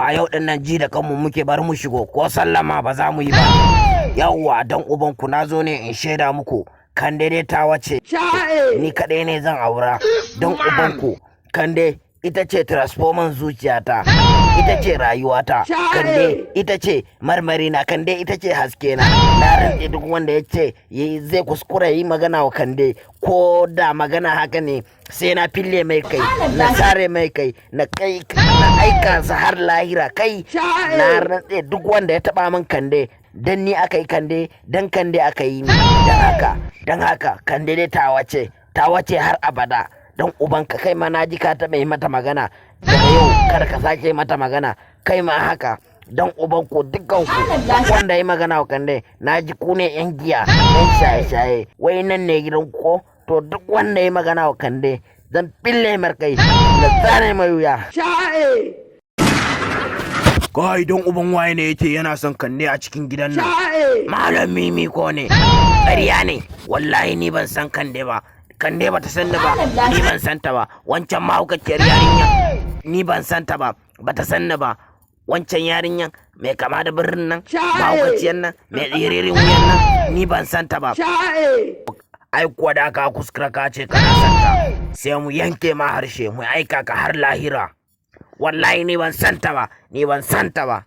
a yau din nan ji da kanmu muke bar mu shigo ko sallama ba za mu yi ba. Yawwa dan ubanku na zo ne in shaida muku Kande ta wace ni kaɗai ne zan aura. Dan ubanku Kande ita ce transformer zuciyata, ita ce rayuwata, Kande ita ce marmarina, Kande ita ce haske na rantse duk wanda ya ce zai kuskura yi magana wa Kande ko da magana haka ne sai na fille mai kai, na sare mai kai, na aika sa har lahira kai. Na rantse duk wanda ya taba min Kande dan ni aka yi Kande, dan Kande aka yi ni, dan haka Kande dai ta wace har abada. Dan ubanka kai ma naji ka taɓa yi mata magana, daga yau kada ka sake mata magana, kai ma haka. Dan ubanku dukkanku wanda yi magana wa Kande naji ku ne yan giya, yan shaye-shaye, wai nan ne gidan ko? To duk wanda yi magana wa Kande zan fille markai da tsane mai wuya. Kai don uban waye ne yace yana son Kande a cikin gidan nan? Malam Mimi ko ne? Ƙarya ne, wallahi ni ban san Kande ba. Kande bata san ni ba, ni ban san ta ba. Wancan mahaukaciyar yarinya ni ban san ta ba, bata san ni ba. Wancan yarinyan mai kama da birnin nan, mahaukaciyar nan, mai tsiririn wuyan nan, ni ban san ta ba. Ai kuwa da ka kuskura ka ce kana san ta, sai mu yanke ma harshe mu aika ka har lahira. Wallahi ni ban san ta ba, ni ban san ta ba.